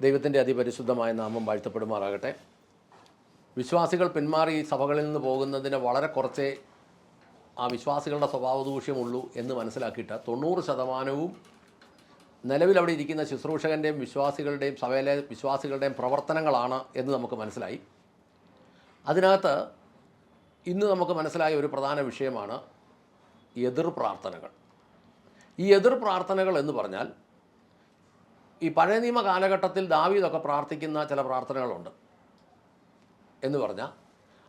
ദൈവത്തിൻ്റെ അതിപരിശുദ്ധമായ നാമം വാഴ്ത്തപ്പെടുമാറാകട്ടെ. വിശ്വാസികൾ പിന്മാറി സഭകളിൽ നിന്ന് പോകുന്നതിന് വളരെ കുറച്ചേ ആ വിശ്വാസികളുടെ സ്വഭാവദൂഷ്യമുള്ളൂ എന്ന് മനസ്സിലാക്കിയിട്ട് 90% നിലവിൽ അവിടെ ഇരിക്കുന്ന ശുശ്രൂഷകൻ്റെയും വിശ്വാസികളുടെയും സഭയിലെ വിശ്വാസികളുടെയും പ്രവർത്തനങ്ങളാണ് എന്ന് നമുക്ക് മനസ്സിലായി. അതിനകത്ത് ഇന്ന് നമുക്ക് മനസ്സിലായ ഒരു പ്രധാന വിഷയമാണ് എതിർ പ്രാർത്ഥനകൾ. ഈ എതിർ പ്രാർത്ഥനകൾ എന്ന് പറഞ്ഞാൽ ഈ പഴയ നിയമ കാലഘട്ടത്തിൽ ദാവീദൊക്കെ പ്രാർത്ഥിക്കുന്ന ചില പ്രാർത്ഥനകളുണ്ട് എന്ന് പറഞ്ഞാൽ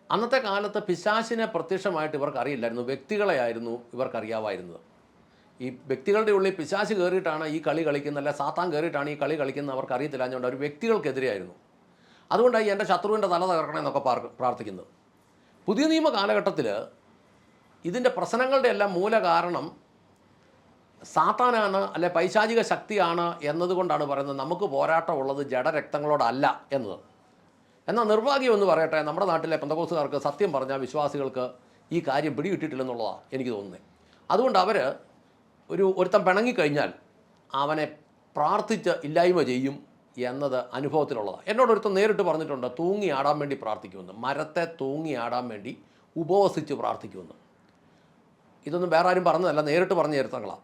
അന്നത്തെ കാലത്ത് പിശാചിനെ പ്രത്യക്ഷമായിട്ട് ഇവർക്ക് അറിയില്ലായിരുന്നു, വ്യക്തികളെയായിരുന്നു ഇവർക്കറിയാമായിരുന്നത്. ഈ വ്യക്തികളുടെ ഉള്ളിൽ പിശാച് കയറിയിട്ടാണ് ഈ കളി കളിക്കുന്നത്, അല്ല സാത്താൻ കയറിയിട്ടാണ് ഈ കളി കളിക്കുന്നത് അവർക്ക് അറിയത്തില്ല. അതുകൊണ്ട് അവർ വ്യക്തികൾക്കെതിരെയായിരുന്നു. അതുകൊണ്ടായി എൻ്റെ ശത്രുവിൻ്റെ തല തകർക്കണമെന്നൊക്കെ പ്രാർത്ഥിക്കുന്നത്. പുതിയ നിയമ കാലഘട്ടത്തിൽ ഇതിൻ്റെ പ്രശ്നങ്ങളുടെ എല്ലാം മൂല കാരണം സാത്താനാണ്, അല്ലെ പൈശാചിക ശക്തിയാണ് എന്നതുകൊണ്ടാണ് പറയുന്നത് നമുക്ക് പോരാട്ടമുള്ളത് ജഡരക്തങ്ങളോടല്ല എന്നത്. എന്നാൽ നിർഭാഗ്യം എന്ന് പറയട്ടെ, നമ്മുടെ നാട്ടിലെ പെന്തക്കോസ്തുകാർക്ക് സത്യം പറഞ്ഞാൽ വിശ്വാസികൾക്ക് ഈ കാര്യം പിടികിട്ടിട്ടില്ലെന്നുള്ളതാണ് എനിക്ക് തോന്നുന്നത്. അതുകൊണ്ട് അവർ ഒരുത്തൻ പിണങ്ങിക്കഴിഞ്ഞാൽ അവനെ പ്രാർത്ഥിച്ച് ഇല്ലായ്മ ചെയ്യും എന്നത് അനുഭവത്തിലുള്ളതാണ്. എന്നോടൊരുത്തൻ നേരിട്ട് പറഞ്ഞിട്ടുണ്ട്, തൂങ്ങി ആടാൻ വേണ്ടി പ്രാർത്ഥിക്കുമെന്ന്, മരത്തെ തൂങ്ങി ആടാൻ വേണ്ടി ഉപവസിച്ച് പ്രാർത്ഥിക്കുമെന്ന്. ഇതൊന്നും വേറെ ആരും പറഞ്ഞതല്ല, നേരിട്ട് പറഞ്ഞ ചരിത്രങ്ങളാണ്.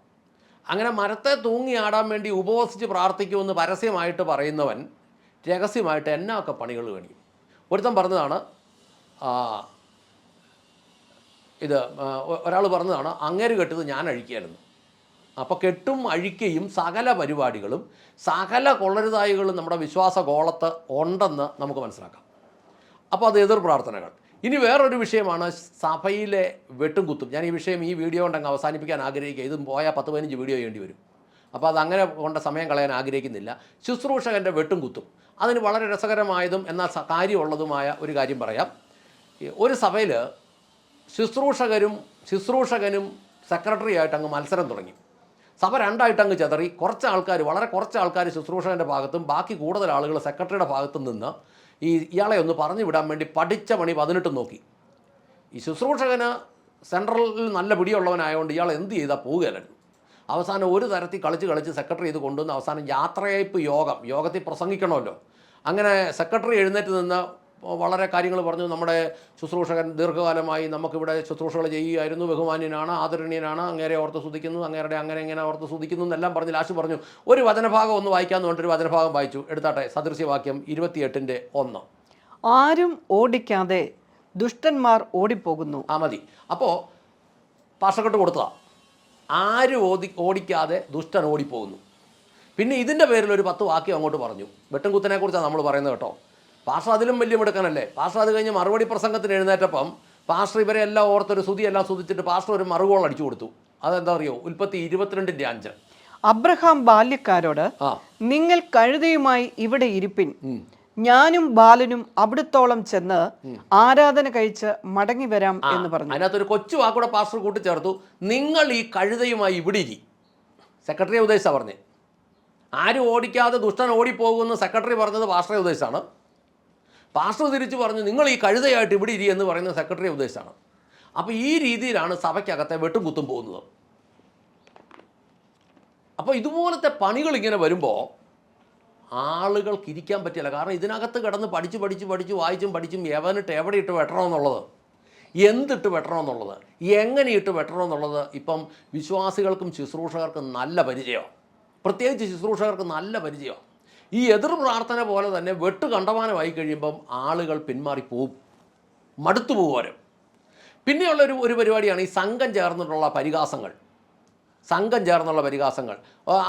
അങ്ങനെ മരത്തെ തൂങ്ങി ആടാൻ വേണ്ടി ഉപവസിച്ച് പ്രാർത്ഥിക്കുമെന്ന് പരസ്യമായിട്ട് പറയുന്നവൻ രഹസ്യമായിട്ട് എന്നൊക്കെ പണികൾ കാണിക്കും. ഒരുത്തൻ പറഞ്ഞതാണ്, ഒരാൾ പറഞ്ഞതാണ് അങ്ങേര് കെട്ടത് ഞാൻ അഴിക്കുകയായിരുന്നു. അപ്പോൾ കെട്ടും അഴിക്കയും സകല പരിപാടികളും സകല കൊള്ളരുതായികളും നമ്മുടെ വിശ്വാസ ഗോളത്ത് ഉണ്ടെന്ന് നമുക്ക് മനസ്സിലാക്കാം. അപ്പോൾ അത് എതിർ പ്രാർത്ഥനകൾ. ഇനി വേറൊരു വിഷയമാണ് സഭയിലെ വെട്ടും കുത്തും. ഞാൻ ഈ വിഷയം ഈ വീഡിയോ കൊണ്ടങ്ങ് അവസാനിപ്പിക്കാൻ ആഗ്രഹിക്കുക. ഇതും പോയാൽ 10-15 വീഡിയോ ചെയ്യേണ്ടി വരും. അപ്പോൾ അതങ്ങനെ കൊണ്ട് സമയം കളയാൻ ആഗ്രഹിക്കുന്നില്ല. ശുശ്രൂഷകൻ്റെ വെട്ടും കുത്തും, അതിന് വളരെ രസകരമായതും എന്നാൽ കാര്യമുള്ളതുമായ ഒരു കാര്യം പറയാം. ഒരു സഭയിൽ ശുശ്രൂഷകനും സെക്രട്ടറിയായിട്ട് അങ്ങ് മത്സരം തുടങ്ങി. സഭ രണ്ടായിട്ട് അങ്ങ് ചെതറി. വളരെ കുറച്ച് ആൾക്കാർ ശുശ്രൂഷകൻ്റെ ഭാഗത്തും ബാക്കി കൂടുതൽ ആളുകൾ സെക്രട്ടറിയുടെ ഭാഗത്തും നിന്ന് ഇയാളെ ഒന്ന് പറഞ്ഞു വിടാൻ വേണ്ടി പഠിച്ച പണി 18 നോക്കി. ഈ ശുശ്രൂഷകന് സെൻട്രലിൽ നല്ല പിടിയുള്ളവനായതുകൊണ്ട് ഇയാൾ എന്ത് ചെയ്താൽ പോവുകയല്ലായിരുന്നു. അവസാനം ഒരു തരത്തിൽ കളിച്ച് സെക്രട്ടറി ഇത് കൊണ്ടുവന്ന് അവസാനം യാത്രയയപ്പ് യോഗത്തിൽ പ്രസംഗിക്കണമല്ലോ. അങ്ങനെ സെക്രട്ടറി എഴുന്നേറ്റ് നിന്ന് വളരെ കാര്യങ്ങൾ പറഞ്ഞു. നമ്മുടെ ശുശ്രൂഷകൻ ദീർഘകാലമായി നമുക്കിവിടെ ശുശ്രൂഷകൾ ചെയ്യുകയായിരുന്നു, ബഹുമാന്യനാണ്, ആദരണീയനാണ്, അങ്ങേരെ ഓർത്ത് സ്തുതിക്കുന്നു, അങ്ങേരുടെ അങ്ങനെ ഇങ്ങനെ ഓർത്ത് സ്തുതിക്കുന്നു എന്നെല്ലാം പറഞ്ഞ് ലാസ്റ്റ് പറഞ്ഞു ഒരു വചനഭാഗം ഒന്ന് വായിക്കാമെന്ന് പറഞ്ഞിട്ടൊരു വചനഭാഗം വായിച്ചു. എടുത്താട്ടെ, സദൃശ്യവാക്യം 28:1. ആരും ഓടിക്കാതെ ദുഷ്ടന്മാർ ഓടിപ്പോകുന്നു. മതി. അപ്പോൾ പാഷക്കെട്ട് കൊടുത്തതാണ്, ആരും ഓടിക്കാതെ ദുഷ്ടൻ ഓടിപ്പോകുന്നു. പിന്നെ ഇതിൻ്റെ പേരിൽ ഒരു 10 വാക്യം അങ്ങോട്ട് പറഞ്ഞു. വെട്ടും കുത്തിനെ കുറിച്ചാണ് നമ്മൾ പറയുന്നത് കേട്ടോ. പാസ്റ്റർ അതിലും വലിയ മിടുക്കനല്ലേ. പാസ്റ്റർ അത് കഴിഞ്ഞ് മറുപടി പ്രസംഗത്തിന് എഴുന്നേറ്റപ്പം പാസ്റ്റർ ഇവരെ എല്ലാം ഓർത്തൊരു സ്തുതിയെല്ലാം സ്തുതിച്ചിട്ട് പാസ്റ്റർ ഒരു മറുകോൾ അടിച്ചു കൊടുത്തു. അതെന്താ അറിയോ? ഉൽപ്പത്തി 22:5. അബ്രഹാം ബാല്യക്കാരോട് നിങ്ങൾ കഴുതയുമായി ഇവിടെ ഇരിപ്പിൻ, ഞാനും ബാലനും അവിടത്തോളം ചെന്ന് ആരാധന കഴിച്ച് മടങ്ങി വരാം എന്ന് പറഞ്ഞു. അതിനകത്തൊരു കൊച്ചു വാക്കൂടെ പാസ്റ്റർ കൂട്ടിച്ചേർത്തു, നിങ്ങൾ ഈ കഴുതയുമായി ഇവിടെ ഇരി. സെക്രട്ടറിയെ ഉദ്ദേശിച്ചാണ് പറഞ്ഞേ. ആരും ഓടിക്കാതെ ദുഷ്ടൻ ഓടിപ്പോകുമെന്ന് സെക്രട്ടറി പറഞ്ഞത് പാസ്റ്ററെ ഉദ്ദേശിച്ചാണ്. പാസ്റ്റർ തിരിച്ചു പറഞ്ഞു നിങ്ങൾ ഈ കഴുതയായിട്ട് ഇവിടെ ഇരി എന്ന് പറയുന്നത് സെക്രട്ടറിയെ ഉദ്ദേശിച്ചാണ്. അപ്പോൾ ഈ രീതിയിലാണ് സഭയ്ക്കകത്തെ വെട്ടും കുത്തും പോകുന്നത്. അപ്പോൾ ഇതുപോലത്തെ പണികൾ ഇങ്ങനെ വരുമ്പോൾ ആളുകൾക്ക് ഇരിക്കാൻ പറ്റില്ല. കാരണം ഇതിനകത്ത് കിടന്ന് പഠിച്ച് വായിച്ചും പഠിച്ചും എവനിട്ട് എവിടെ ഇട്ട് വെട്ടണമെന്നുള്ളത്, എന്തിട്ട് വെട്ടണമെന്നുള്ളത്, എങ്ങനെ ഇട്ട് വെട്ടണമെന്നുള്ളത് ഇപ്പം വിശ്വാസികൾക്കും ശുശ്രൂഷകർക്കും നല്ല പരിചയമാണ്. പ്രത്യേകിച്ച് ശുശ്രൂഷകർക്ക് നല്ല പരിചയമാണ്. ഈ എതിർ പ്രാർത്ഥന പോലെ തന്നെ വെട്ട് കണ്ടമാനമായി കഴിയുമ്പം ആളുകൾ പിന്മാറിപ്പോവും, മടുത്തു പോകുവരും. പിന്നെയുള്ള ഒരു പരിപാടിയാണ് ഈ സംഘം ചേർന്നുള്ള പരിഹാസങ്ങൾ.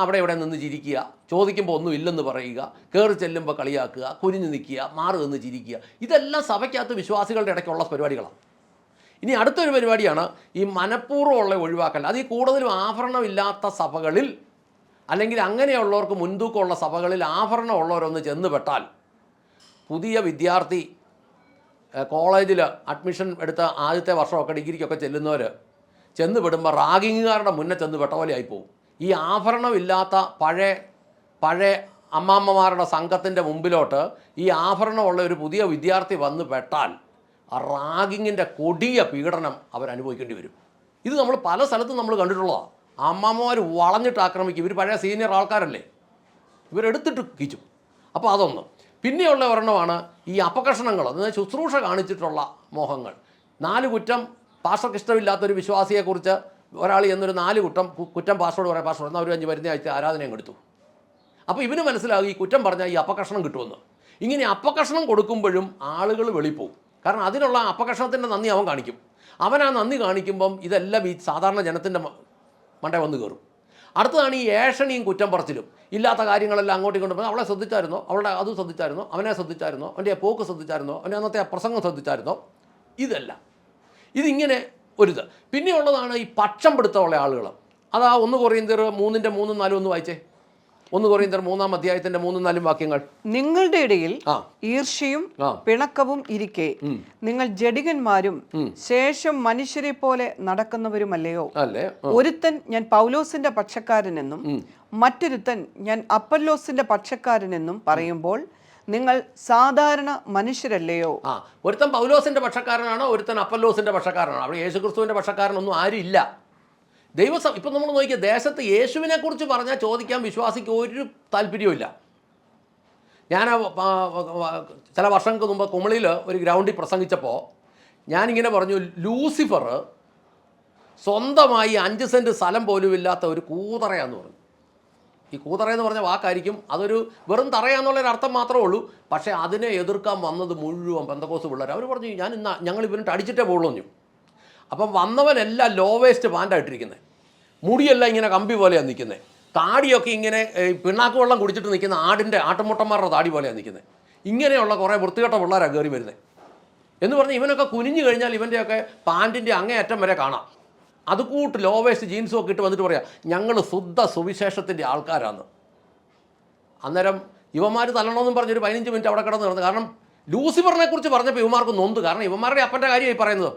അവിടെ ഇവിടെ നിന്ന് ചിരിക്കുക, ചോദിക്കുമ്പോൾ ഒന്നും ഇല്ലെന്ന് പറയുക, കയറി ചെല്ലുമ്പോൾ കളിയാക്കുക, കുനിഞ്ഞു നിൽക്കുക, മാറി നിന്ന് ചിരിക്കുക. ഇതെല്ലാം സഭയ്ക്കകത്ത് വിശ്വാസികളുടെ ഇടയ്ക്കുള്ള പരിപാടികളാണ്. ഇനി അടുത്തൊരു പരിപാടിയാണ് ഈ മനഃപൂർവ്വമുള്ള ഒഴിവാക്കൽ. അത് ഈ കൂടുതലും ആഭരണമില്ലാത്ത സഭകളിൽ അല്ലെങ്കിൽ അങ്ങനെയുള്ളവർക്ക് മുൻതൂക്കമുള്ള സഭകളിൽ ആഭരണമുള്ളവരൊന്ന് ചെന്ന് പെട്ടാൽ, പുതിയ വിദ്യാർത്ഥി കോളേജിൽ അഡ്മിഷൻ എടുത്ത ആദ്യത്തെ വർഷമൊക്കെ ഡിഗ്രിക്കൊക്കെ ചെല്ലുന്നവർ ചെന്ന് പെടുമ്പോൾ റാഗിങ്ങുകാരുടെ മുന്നേ ചെന്ന് പെട്ട പോലെ ആയിപ്പോവും. ഈ ആഭരണമില്ലാത്ത പഴയ അമ്മാമ്മമാരുടെ സംഘത്തിൻ്റെ മുമ്പിലോട്ട് ഈ ആഭരണമുള്ള ഒരു പുതിയ വിദ്യാർത്ഥി വന്ന് പെട്ടാൽ ആ റാഗിങ്ങിൻ്റെ കൊടിയ പീഡനം അവരനുഭവിക്കേണ്ടി വരും. ഇത് നമ്മൾ പല സ്ഥലത്തും നമ്മൾ കണ്ടിട്ടുള്ളതാണ്. അമ്മമാർ വളഞ്ഞിട്ട് ആക്രമിക്കും. ഇവർ പഴയ സീനിയർ ആൾക്കാരല്ലേ, ഇവരെടുത്തിട്ട് കീച്ചും. അപ്പോൾ അതൊന്ന്. പിന്നെയുള്ള ഒരെണ്ണമാണ് ഈ അപകർഷണങ്ങൾ, അതായത് ശുശ്രൂഷ കാണിച്ചിട്ടുള്ള മോഹങ്ങൾ. 4 കുറ്റം പാസ്റ്റർക്ക് ഇഷ്ടമില്ലാത്തൊരു വിശ്വാസിയെക്കുറിച്ച് ഒരാൾ എന്നൊരു 4 കുറ്റം പാസ്റ്ററോട് പറയാം, പാസ്റ്റർ എന്നാൽ ഒരു 5 വരുന്ന ആഴ്ച ആരാധനയും എടുത്തു. അപ്പോൾ ഇവന് മനസ്സിലാകും ഈ കുറ്റം പറഞ്ഞാൽ ഈ അപകർഷണം കിട്ടുമെന്ന്. ഇങ്ങനെ അപകർഷണം കൊടുക്കുമ്പോഴും ആളുകൾ വെളിപ്പോവും. കാരണം അതിനുള്ള അപകർഷണത്തിൻ്റെ നന്ദി അവൻ കാണിക്കും. അവൻ ആ നന്ദി കാണിക്കുമ്പം ഇതെല്ലാം ഈ സാധാരണ ജനത്തിൻ്റെ മണ്ടേ വന്ന് കയറും. അടുത്തതാണ് ഈ ഏഷണിയും കുറ്റം പറച്ചിലും. ഇല്ലാത്ത കാര്യങ്ങളെല്ലാം അങ്ങോട്ടും ഇങ്ങോട്ടും, അവളെ ശ്രദ്ധിച്ചായിരുന്നോ, അവളുടെ അത് ശ്രദ്ധിച്ചായിരുന്നോ, അവനെ ശ്രദ്ധിച്ചായിരുന്നോ, അവൻ്റെ പോക്ക് ശ്രദ്ധിച്ചായിരുന്നോ, അവൻ്റെ അന്നത്തെ പ്രസംഗം ശ്രദ്ധിച്ചായിരുന്നോ, ഇതല്ല. ഇതിങ്ങനെ ഒരിത്. പിന്നെയുള്ളതാണ് ഈ പക്ഷം പിടുത്തമുള്ള ആളുകൾ. അതാ 1 കൊറിന്ത്യർ 3:3-4 ഒന്ന് വായിച്ചേ. 1 കൊറിന്ത്യർ 3-ാം അധ്യായത്തിന്റെ 3-4 വാക്യങ്ങൾ. നിങ്ങളുടെ ഇടയിൽ ഈർഷ്യയും പിണക്കവും ഇരിക്കെ നിങ്ങൾ ജഡികന്മാരും ശേഷം മനുഷ്യരെ പോലെ നടക്കുന്നവരുമല്ലയോ? ഒരുത്തൻ ഞാൻ പൗലോസിന്റെ പക്ഷക്കാരനെന്നും മറ്റൊരുത്തൻ ഞാൻ അപ്പല്ലോസിന്റെ പക്ഷക്കാരനെന്നും പറയുമ്പോൾ നിങ്ങൾ സാധാരണ മനുഷ്യരല്ലയോ? ഒരുത്തൻ പൗലോസിന്റെ പക്ഷക്കാരനാണോ, ഒരുത്തൻ അപ്പല്ലോസിന്റെ പക്ഷക്കാരനാണോ? അവിടെ യേശുക്രിസ്തുവിന്റെ പക്ഷക്കാരനൊന്നും ആരും ഇല്ല. ഇപ്പം നമ്മൾ നോക്കിയ ദേശത്ത് യേശുവിനെ കുറിച്ച് പറഞ്ഞാൽ ചോദിക്കാൻ വിശ്വാസിക്ക് ഒരു താല്പര്യവുമില്ല. ഞാൻ ചില വർഷങ്ങൾക്ക് മുമ്പ് കുമളിയിൽ ഒരു ഗ്രൗണ്ടിൽ പ്രസംഗിച്ചപ്പോൾ ഞാനിങ്ങനെ പറഞ്ഞു, ലൂസിഫർ സ്വന്തമായി 5 സെൻറ്റ് സ്ഥലം പോലും ഇല്ലാത്ത ഒരു കൂതറയാന്ന് പറഞ്ഞു. ഈ കൂതറയെന്ന് പറഞ്ഞ വാക്കായിരിക്കും, അതൊരു വെറും തറയാന്നുള്ളൊരു അർത്ഥം മാത്രമേ ഉള്ളൂ. പക്ഷേ അതിനെ എതിർക്കാൻ വന്നത് മുഴുവൻ പെന്തക്കോസ്ത് പിള്ളേർ. അവർ പറഞ്ഞു ഞങ്ങൾ ഇവനിട്ട് അടിച്ചിട്ടേ പോകുള്ളൂ. അപ്പം വന്നവനെല്ലാം ലോ വേസ്റ്റ് പാൻ്റായിട്ടിരിക്കുന്നത്, മുടിയെല്ലാം ഇങ്ങനെ കമ്പി പോലെയാണ് നിൽക്കുന്നത്, താടിയൊക്കെ ഇങ്ങനെ പിണ്ണാക്ക് വെള്ളം കുടിച്ചിട്ട് നിൽക്കുന്ന ആട്ടുമുട്ടന്മാരുടെ താടി പോലെയാണ് നിൽക്കുന്നത്. ഇങ്ങനെയുള്ള കുറേ വൃത്തികെട്ട പിള്ളേരാണ് കയറി വരുന്നത്. എന്ന് പറഞ്ഞാൽ ഇവനൊക്കെ കുനിഞ്ഞു കഴിഞ്ഞാൽ ഇവൻ്റെയൊക്കെ പാൻറ്റിൻ്റെ അങ്ങേയറ്റം വരെ കാണാം. അതുകൂട്ട് ലോ വേസ്റ്റ് ജീൻസും ഒക്കെ ഇട്ട് വന്നിട്ട് പറയാം ഞങ്ങൾ ശുദ്ധ സുവിശേഷത്തിൻ്റെ ആൾക്കാരാണ്. അന്നേരം ഇവന്മാർ തല്ലണമെന്നും പറഞ്ഞൊരു 15 മിനിറ്റ് അവിടെ കിടന്ന് കിടന്നു. കാരണം ലൂസിഫറിനെ കുറിച്ച് പറഞ്ഞപ്പോൾ ഇവന്മാർക്ക് നൊന്ത്. കാരണം ഇവന്മാരുടെ അപ്പൻ്റെ കാര്യമായി പറയുന്നത്.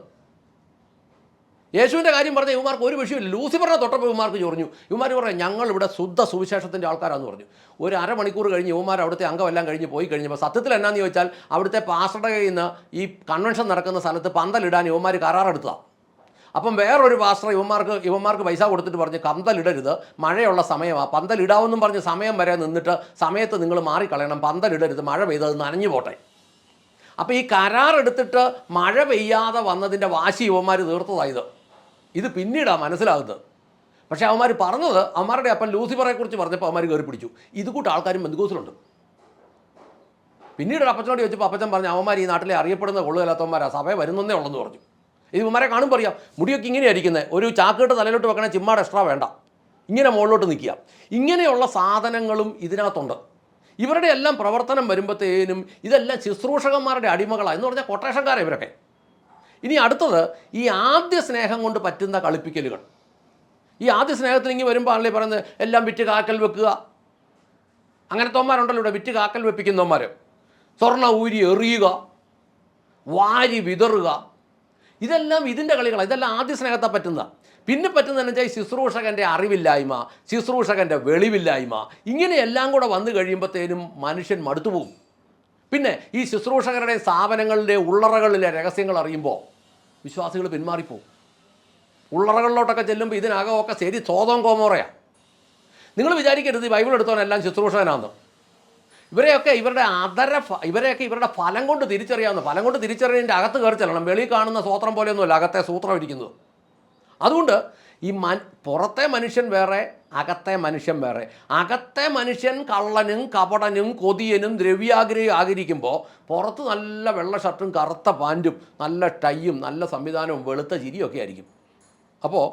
യേശുവിൻ്റെ കാര്യം പറഞ്ഞാൽ ഇവന്മാർക്ക് ഒരു വിഷയമില്ല. ലൂസിഫറിനെ തൊട്ടപ്പോൾ ഇവന്മാർക്ക് ചൊറിഞ്ഞു. ഇവന്മാർ പറയാം ഞങ്ങൾ ഇവിടെ ശുദ്ധ സുവിശേഷത്തിൻ്റെ ആൾക്കാരാണെന്ന് പറഞ്ഞു. ഒരു അരമണിക്കൂർ കഴിഞ്ഞ് ഇവന്മാർ അവിടുത്തെ അംഗമെല്ലാം കഴിഞ്ഞ് പോയി കഴിഞ്ഞപ്പോൾ സത്യത്തിൽ എന്നാന്ന് ചോദിച്ചാൽ അവിടുത്തെ പാസ്റ്ററുടെ കയ്യിൽ നിന്ന് ഈ കൺവെൻഷൻ നടക്കുന്ന സ്ഥലത്ത് പന്തലിടാൻ ഇവന്മാർ കരാറെടുത്തതാണ്. അപ്പം വേറൊരു പാസ്റ്റർ ഇവന്മാർക്ക് പൈസ കൊടുത്തിട്ട് പറഞ്ഞ് പന്തലിടരുത്, മഴയുള്ള സമയമാണ്, പന്തലിടാവെന്നും പറഞ്ഞ് സമയം വരെ നിന്നിട്ട് സമയത്ത് നിങ്ങൾ മാറിക്കളയണം, പന്തലിടരുത്, മഴ പെയ്തത് നനഞ്ഞു പോട്ടെ. അപ്പോൾ ഈ കരാറെടുത്തിട്ട് മഴ പെയ്യാതെ വന്നതിൻ്റെ വാശി ഇവന്മാർ തീർത്തതായത്. ഇത് പിന്നീടാണ് മനസ്സിലാകുന്നത്. പക്ഷേ അവന്മാർ പറഞ്ഞത് അവന്മാരുടെ അപ്പൻ ലൂസിഫറെ കുറിച്ച് പറഞ്ഞപ്പോൾ അവന്മാർ കയറി പിടിച്ചു. ഇതുകൂട്ട് ആൾക്കാരും ബന്ധുക്കൂസിലുണ്ട്. പിന്നീട് അപ്പച്ചനോട് ചോദിച്ചപ്പോൾ അപ്പച്ചൻ പറഞ്ഞു അവന്മാർ ഈ നാട്ടിലെ അറിയപ്പെടുന്ന കൊള്ളുകലാത്തവന്മാരാ, സഭയെ വരുന്നതേ ഉള്ളെന്ന് പറഞ്ഞു. ഇത് ഇവന്മാരെ കാണുമ്പോൾ അറിയാം, മുടിയൊക്കെ ഇങ്ങനെയാണ് ഇരിക്കുന്നത്, ഒരു ചാക്കിട്ട് തലയിലോട്ട് വെക്കണേ ചിമ്മാട് എക്സ്ട്രാ വേണ്ട, ഇങ്ങനെ മുകളിലോട്ട് നിൽക്കുക. ഇങ്ങനെയുള്ള സാധനങ്ങളും ഇതിനകത്തുണ്ട്. ഇവരുടെ എല്ലാം പ്രവർത്തനം വരുമ്പോഴത്തേനും ഇതെല്ലാം ശുശ്രൂഷകന്മാരുടെ അടിമകളാണ് എന്ന് പറഞ്ഞാൽ കൊട്ടേഷൻകാരാണ് ഇവരൊക്കെ. ഇനി അടുത്തത് ഈ ആദ്യ സ്നേഹം കൊണ്ട് പറ്റുന്ന കളിപ്പിക്കലുകൾ. ഈ ആദ്യ സ്നേഹത്തിൽ ഇങ്ങനെ വരുമ്പോൾ ആണല്ലേ പറയുന്നത് എല്ലാം വിറ്റ് കാക്കൽ വെക്കുക. അങ്ങനത്തെമാരുണ്ടല്ലോ ഇവിടെ, വിറ്റ് കാക്കൽ വെപ്പിക്കുന്നവന്മാർ. സ്വർണ്ണ ഊരി എറിയുക, വാരി വിതറുക, ഇതെല്ലാം ഇതിൻ്റെ കളികളാണ്. ഇതെല്ലാം ആദ്യ സ്നേഹത്തെ പറ്റുന്നതാണ്. പിന്നെ പറ്റുന്നതെന്ന് വെച്ചാൽ ശുശ്രൂഷകൻ്റെ അറിവില്ലായ്മ, ശുശ്രൂഷകൻ്റെ വെളിവില്ലായ്മ, ഇങ്ങനെയെല്ലാം കൂടെ വന്നു കഴിയുമ്പോഴത്തേനും മനുഷ്യൻ മടുത്തുപോകും. പിന്നെ ഈ ശുശ്രൂഷകരുടെ സ്ഥാപനങ്ങളിലെ ഉള്ളറകളിലെ രഹസ്യങ്ങൾ അറിയുമ്പോൾ വിശ്വാസികൾ പിന്മാറിപ്പോവും. ഉള്ളറകളിലോട്ടൊക്കെ ചെല്ലുമ്പോൾ ഇതിനകമൊക്കെ ശരി സ്വതം കോമോറയാണ്. നിങ്ങൾ വിചാരിക്കരുത് ഈ ബൈബിൾ എടുത്തവനെല്ലാം ശുശ്രൂഷകനാണെന്ന്. ഇവരെയൊക്കെ ഇവരുടെ ഫലം കൊണ്ട് തിരിച്ചറിയാവുന്ന, ഫലം കൊണ്ട് തിരിച്ചറിയുന്നതിൻ്റെ അകത്ത് കയറി ചെല്ലണം. വെളിയിൽ കാണുന്ന സ്വത്രം പോലെയൊന്നുമല്ല അകത്തെ സൂത്രം ഇരിക്കുന്നത്. അതുകൊണ്ട് ഈ പുറത്തെ മനുഷ്യൻ വേറെ, അകത്തെ മനുഷ്യൻ വേറെ. അകത്തെ മനുഷ്യൻ കള്ളനും കപടനും കൊതിയനും ദ്രവ്യാഗ്രഹിയും ആഗ്രഹിക്കുമ്പോൾ പുറത്ത് നല്ല വെള്ള ഷർട്ടും കറുത്ത പാൻറ്റും നല്ല ടൈയും നല്ല സംവിധാനവും വെളുത്ത ചിരിയൊക്കെ ആയിരിക്കും. അപ്പോൾ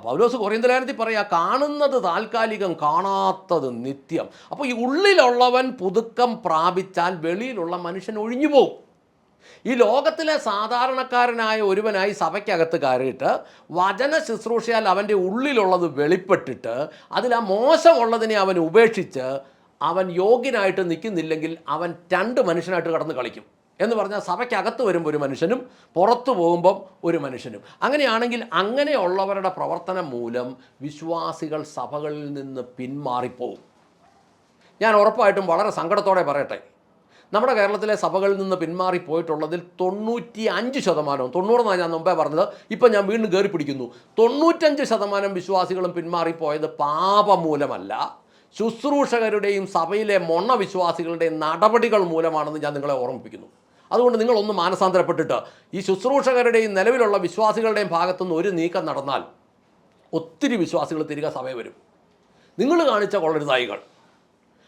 പൗലോസ് കൊരിന്ത്യർ ലേഖനത്തിൽ പറയുക കാണുന്നത് താൽക്കാലികം, കാണാത്തത് നിത്യം. അപ്പോൾ ഈ ഉള്ളിലുള്ളവൻ പുതുക്കം പ്രാപിച്ചാൽ വെളിയിലുള്ള മനുഷ്യൻ ഒഴിഞ്ഞു പോകും. ഈ ലോകത്തിലെ സാധാരണക്കാരനായ ഒരുവനായി സഭയ്ക്കകത്ത് കയറിയിട്ട് വചന ശുശ്രൂഷയാൽ അവൻ്റെ ഉള്ളിലുള്ളത് വെളിപ്പെട്ടിട്ട് അതിൽ ആ മോശമുള്ളതിനെ അവൻ ഉപേക്ഷിച്ച് അവൻ യോഗ്യനായിട്ട് നിൽക്കുന്നില്ലെങ്കിൽ അവൻ 2 മനുഷ്യനായിട്ട് കടന്ന് കളിക്കും. എന്ന് പറഞ്ഞാൽ സഭയ്ക്കകത്ത് വരുമ്പോൾ ഒരു മനുഷ്യനും പുറത്തു പോകുമ്പം ഒരു മനുഷ്യനും. അങ്ങനെയാണെങ്കിൽ അങ്ങനെയുള്ളവരുടെ പ്രവർത്തനം മൂലം വിശ്വാസികൾ സഭകളിൽ നിന്ന് പിന്മാറിപ്പോവും. ഞാൻ ഉറപ്പായിട്ടും വളരെ സങ്കടത്തോടെ പറയട്ടെ, നമ്മുടെ കേരളത്തിലെ സഭകളിൽ നിന്ന് പിന്മാറിപ്പോയിട്ടുള്ളതിൽ 95%, 90 ഞാൻ മുമ്പേ പറഞ്ഞത്, ഇപ്പം ഞാൻ വീണ്ടും കയറി പിടിക്കുന്നു, 95% വിശ്വാസികളും പിന്മാറിപ്പോയത് പാപമൂലമല്ല, ശുശ്രൂഷകരുടെയും സഭയിലെ മൊണ്ണ വിശ്വാസികളുടെയും നടപടികൾ മൂലമാണെന്ന് ഞാൻ നിങ്ങളെ ഓർമ്മിപ്പിക്കുന്നു. അതുകൊണ്ട് നിങ്ങളൊന്ന് മാനസാന്തരപ്പെട്ടിട്ട് ഈ ശുശ്രൂഷകരുടെയും നിലവിലുള്ള വിശ്വാസികളുടെയും ഭാഗത്തുനിന്ന് ഒരു നീക്കം നടന്നാൽ ഒത്തിരി വിശ്വാസികൾ തിരികെ സഭയിൽ വരും. നിങ്ങൾ കാണിച്ച കൊള്ളരുതായികൾ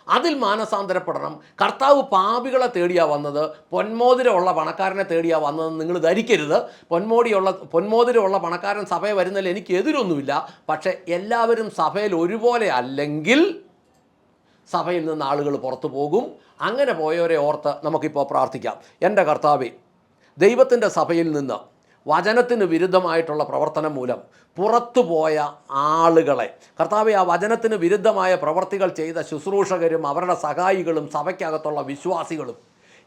അതിൽ മാനസാന്തരപ്പെടണം. കർത്താവ് പാപികളെ തേടിയാ വന്നത്, പൊന്മോതിരമുള്ള പണക്കാരനെ തേടിയാ വന്നതെന്ന് നിങ്ങൾ ധരിക്കരുത്. പൊന്മോതിരമുള്ള പണക്കാരൻ സഭയിൽ വരുന്നതിൽ എനിക്ക് എതിരൊന്നുമില്ല. പക്ഷേ എല്ലാവരും സഭയിൽ ഒരുപോലെ അല്ലെങ്കിൽ സഭയിൽ നിന്ന് ആളുകൾ പുറത്തു പോകും. അങ്ങനെ പോയവരെ ഓർത്ത് നമുക്കിപ്പോൾ പ്രാർത്ഥിക്കാം. എൻ്റെ കർത്താവേ, ദൈവത്തിൻ്റെ സഭയിൽ നിന്ന് വചനത്തിന് വിരുദ്ധമായിട്ടുള്ള പ്രവർത്തനം മൂലം പുറത്തുപോയ ആളുകളെ കർത്താവെ, ആ വചനത്തിന് വിരുദ്ധമായ പ്രവർത്തികൾ ചെയ്ത ശുശ്രൂഷകരും അവരുടെ സഹായികളും സഭയ്ക്കകത്തുള്ള വിശ്വാസികളും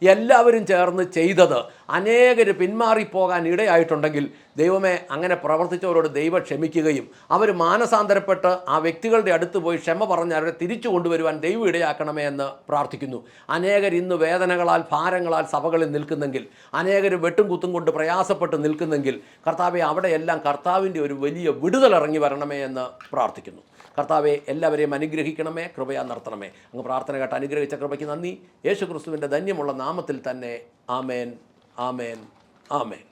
എല്ലാവരും ചേർന്ന് ചെയ്തത് അനേകർ പിന്മാറിപ്പോകാൻ ഇടയായിട്ടുണ്ടെങ്കിൽ ദൈവമേ, അങ്ങനെ പ്രവർത്തിച്ചവരോട് ദൈവം ക്ഷമിക്കുകയും അവർ മാനസാന്തരപ്പെട്ട് ആ വ്യക്തികളുടെ അടുത്ത് പോയി ക്ഷമ പറഞ്ഞ് അവരെ തിരിച്ചു കൊണ്ടുവരുവാൻ ദൈവം ഇടയാക്കണമേ എന്ന് പ്രാർത്ഥിക്കുന്നു. അനേകർ ഇന്ന് വേദനകളാൽ ഭാരങ്ങളാൽ സഭകളിൽ നിൽക്കുന്നെങ്കിൽ, അനേകർ വെട്ടും കുത്തും കൊണ്ട് പ്രയാസപ്പെട്ട് നിൽക്കുന്നെങ്കിൽ കർത്താവെ, അവിടെയെല്ലാം കർത്താവിൻ്റെ ഒരു വലിയ വിടുതൽ ഇറങ്ങി വരണമേ എന്ന് പ്രാർത്ഥിക്കുന്നു. കർത്താവെ, എല്ലാവരെയും അനുഗ്രഹിക്കണമേ, കൃപയാ നടത്തണമേ. അങ്ങ് പ്രാർത്ഥന കേട്ട് അനുഗ്രഹിച്ച കൃപയ്ക്ക് നന്ദി. യേശു ക്രിസ്തുവിൻ്റെ ധന്യമുള്ള നാമത്തിൽ തന്നെ. ആമേൻ, ആമേൻ, ആമേൻ.